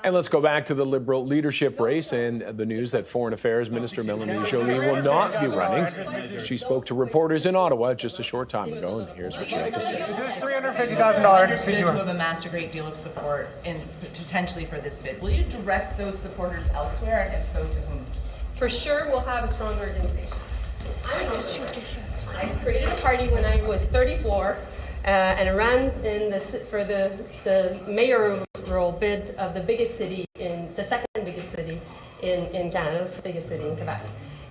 And let's go back to the Liberal leadership race and the news that Foreign Affairs Minister Melanie Joly will not be running. She spoke to reporters in Ottawa just a short time ago, and here's what she had to say. $350,000 to have amassed a great deal of support potentially for this bid. Will you direct those supporters elsewhere, and if so, to whom? For sure, we'll have a strong organization. I created a party when I was 34, and I ran for the mayoral bid of the biggest city the second biggest city in Canada, the biggest city in Quebec.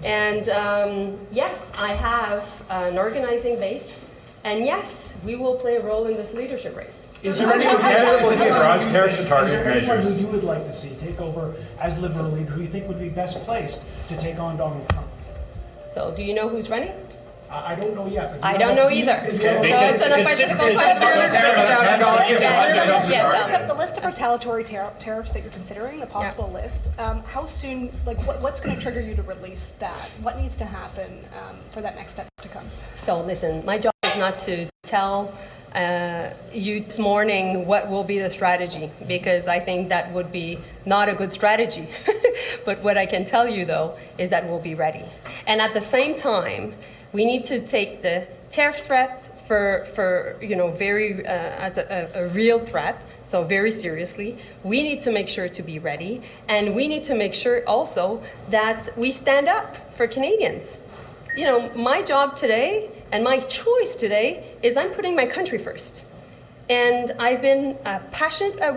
And yes, I have an organizing base, and yes, we will play a role in this leadership race. Is there anyone tariffs to target measures who you would like to see take over as Liberal leader, who you think would be best placed to take on Donald Trump? So, do you know who's running? I don't know yet. I don't know either. So it's an political question. The list of retaliatory tariffs that you're considering, the possible list, how soon, like what's going to trigger you to release that? What needs to happen for that next step to come? So listen, my job is not to tell you this morning what will be the strategy, because I think that would be not a good strategy. But what I can tell you, though, is that we'll be ready. And at the same time, we need to take the tariff threats for very as a real threat, so very seriously. We need to make sure to be ready, and we need to make sure also that we stand up for Canadians. You know, my job today and my choice today is I'm putting my country first. And I've been passionate at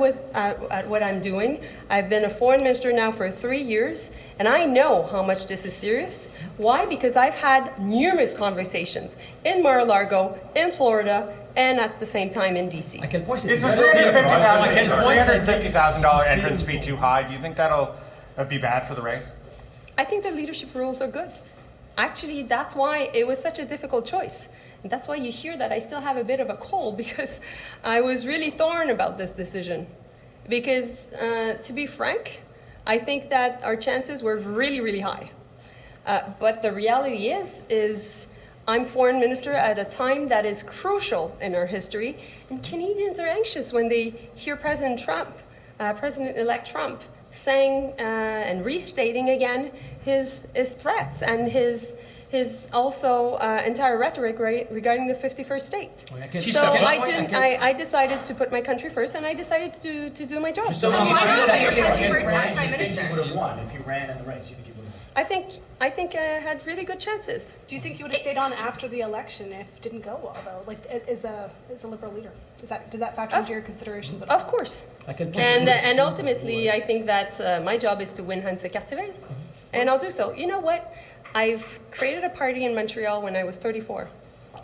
what I'm doing. I've been a foreign minister now for 3 years, and I know how much this is serious. Why? Because I've had numerous conversations in Mar-a-Lago, in Florida, and at the same time in D.C. I can point Is the $350,000 entrance fee too high? Do you think that'll be bad for the race? I think the leadership rules are good. Actually, that's why it was such a difficult choice. And that's why you hear that I still have a bit of a cold, because I was really torn about this decision. Because, to be frank, I think that our chances were really, really high. But the reality is I'm foreign minister at a time that is crucial in our history, and Canadians are anxious when they hear President-elect Trump saying and restating again his threats and his also entire rhetoric regarding the 51st state. So I decided to put my country first, and I decided to do my job. So why not put your country first as Prime Minister? You would have won if you ran in the race. You think you would have? I think I had really good chances. Do you think you would have stayed on after the election if it didn't go well, though? Like, as a Liberal leader, did that factor into your considerations at all? Of course. And ultimately, I think that my job is to win Hans Cartier, and I'll do so. You know what? I've created a party in Montreal when I was 34,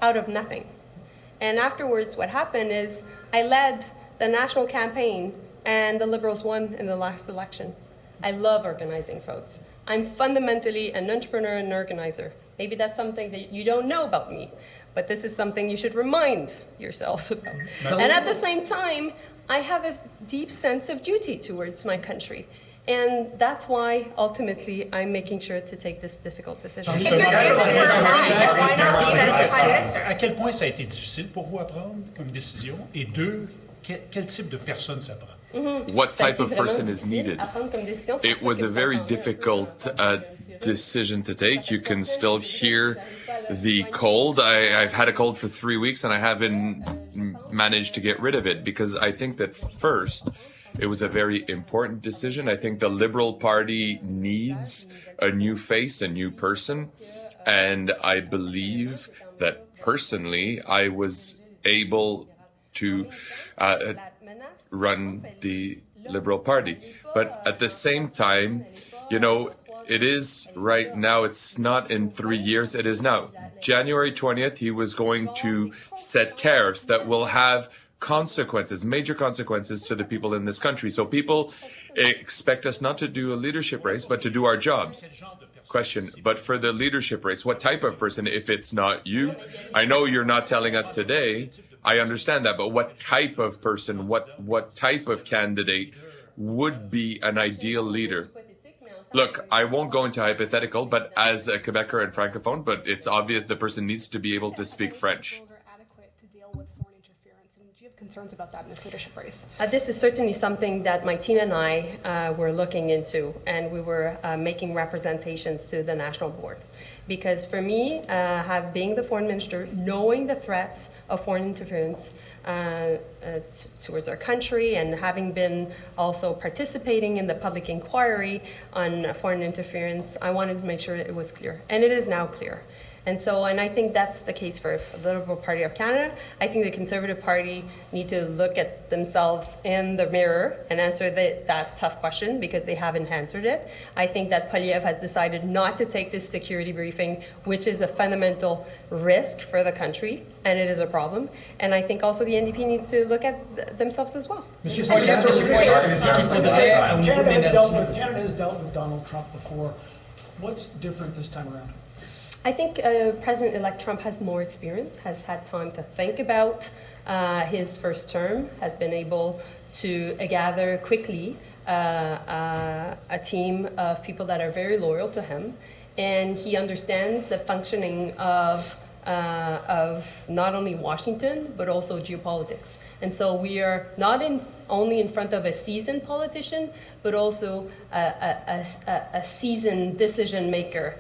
out of nothing. And afterwards, what happened is I led the national campaign, and the Liberals won in the last election. I love organizing, folks. I'm fundamentally an entrepreneur and organizer. Maybe that's something that you don't know about me, but this is something you should remind yourselves about. And at the same time, I have a deep sense of duty towards my country. And that's why, ultimately, I'm making sure to take this difficult decision. If you're going to serve why not leave as the Prime Minister? À quel point ça a été difficile pour vous à prendre comme décision? Et deux, quel type de personne ça prend? What type of person is needed? It was a very difficult decision to take. You can still hear the cold. I've had a cold for 3 weeks, and I haven't managed to get rid of it, because I think that first, it was a very important decision. I think the Liberal Party needs a new face, a new person. And I believe that personally, I was able to run the Liberal Party. But at the same time, you know, it is right now, it's not in 3 years, it is now. January 20th, he was going to set tariffs that will have consequences, major consequences to the people in this country. So people expect us not to do a leadership race, but to do our jobs. Question, but for the leadership race, what type of person, if it's not you? I know you're not telling us today, I understand that, but what type of person, what type of candidate would be an ideal leader? Look, I won't go into hypothetical, but as a Quebecer and Francophone, but it's obvious the person needs to be able to speak French. concerns about that in this leadership race? This is certainly something that my team and I were looking into, and we were making representations to the national board. Because for me, being the foreign minister, knowing the threats of foreign interference towards our country, and having been also participating in the public inquiry on foreign interference, I wanted to make sure it was clear, and it is now clear. And I think that's the case for the Liberal Party of Canada. I think the Conservative Party need to look at themselves in the mirror and answer that tough question, because they haven't answered it. I think that Poilievre has decided not to take this security briefing, which is a fundamental risk for the country, and it is a problem. And I think also the NDP needs to look at themselves as well. Canada has dealt with Donald Trump before. What's different this time around? I think President-elect Trump has more experience, has had time to think about his first term, has been able to gather quickly a team of people that are very loyal to him, and he understands the functioning of not only Washington, but also geopolitics. And so we are not only in front of a seasoned politician, but also a seasoned decision maker,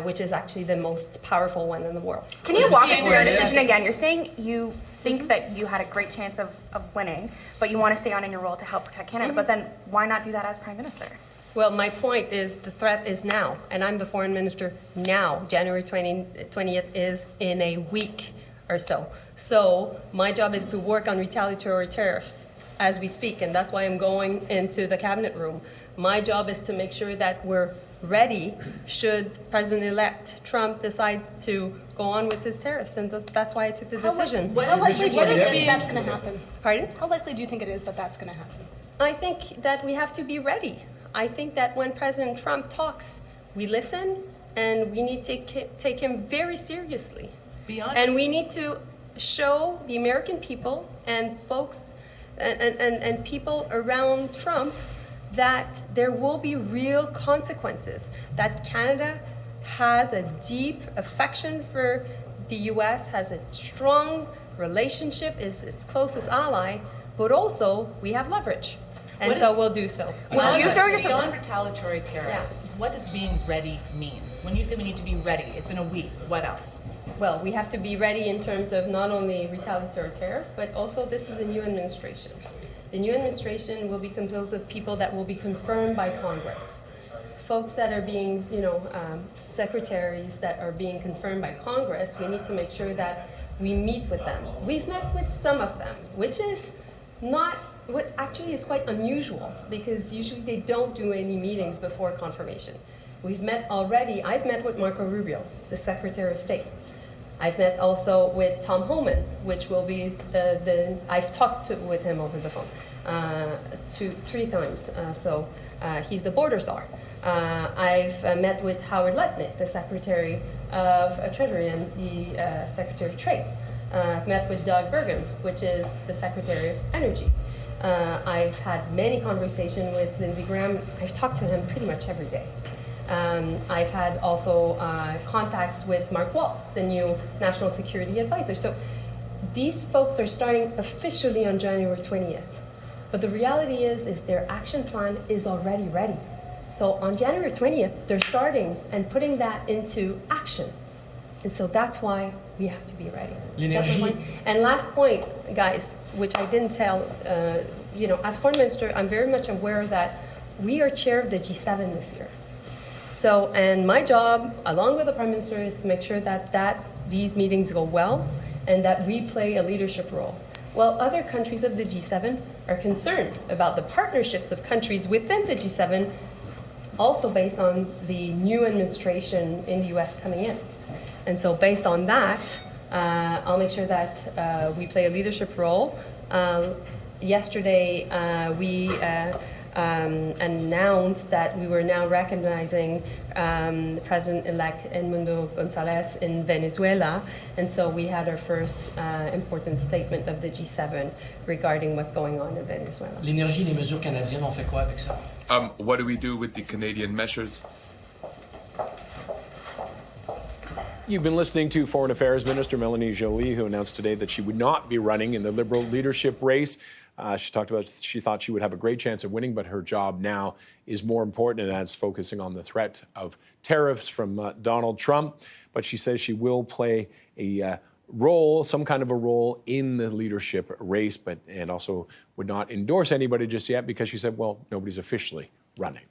which is actually the most powerful one in the world. Can you walk us through your decision again? You're saying you think that you had a great chance of winning, but you want to stay on in your role to help protect Canada, but then why not do that as Prime Minister? Well, my point is the threat is now, and I'm the foreign minister now. January 20th is in a week or so. So my job is to work on retaliatory tariffs as we speak, and that's why I'm going into the cabinet room. My job is to make sure that we're ready should President-elect Trump decide to go on with his tariffs, and that's why I took the decision. How likely do you think that's going to happen? Pardon? How likely do you think it is that that's going to happen? I think that we have to be ready. I think that when President Trump talks, we listen, and we need to take him very seriously. And we need to show the American people and folks and people around Trump that there will be real consequences, that Canada has a deep affection for the US, has a strong relationship, is its closest ally, but also we have leverage. And so we'll do so. Beyond retaliatory tariffs, what does being ready mean? When you say we need to be ready, it's in a week, what else? Well, we have to be ready in terms of not only retaliatory tariffs, but also this is a new administration. The new administration will be composed of people that will be confirmed by Congress. Folks that are being, secretaries that are being confirmed by Congress, we need to make sure that we meet with them. We've met with some of them, which is not, what actually is quite unusual, because usually they don't do any meetings before confirmation. We've met already, I've met with Marco Rubio, the Secretary of State. I've met also with Tom Homan, which will be I've talked with him over the phone 3 times. He's the border czar. I've met with Howard Lutnick, the Secretary of Treasury and the Secretary of Trade. I've met with Doug Burgum, which is the Secretary of Energy. I've had many conversations with Lindsey Graham. I've talked to him pretty much every day. I've had also contacts with Mark Waltz, the new National Security Advisor. So these folks are starting officially on January 20th. But the reality is their action plan is already ready. So on January 20th, they're starting and putting that into action. And so that's why we have to be ready. And last point, guys, which I didn't tell, as Foreign Minister, I'm very much aware that we are chair of the G7 this year. So, and my job, along with the Prime Minister, is to make sure that these meetings go well and that we play a leadership role. Well, other countries of the G7 are concerned about the partnerships of countries within the G7, also based on the new administration in the US coming in. And so based on that, I'll make sure that we play a leadership role. Yesterday, we announced that we were now recognizing President-elect Edmundo González in Venezuela, and so we had our first important statement of the G7 regarding what's going on in Venezuela. L'énergie et les mesures canadiennes, on fait quoi avec ça? What do we do with the Canadian measures? You've been listening to Foreign Affairs Minister Melanie Joly, who announced today that she would not be running in the Liberal leadership race. She talked about she thought she would have a great chance of winning, but her job now is more important, and that's focusing on the threat of tariffs from Donald Trump. But she says she will play a role, some kind of a role in the leadership race, and also would not endorse anybody just yet because she said, well, nobody's officially running.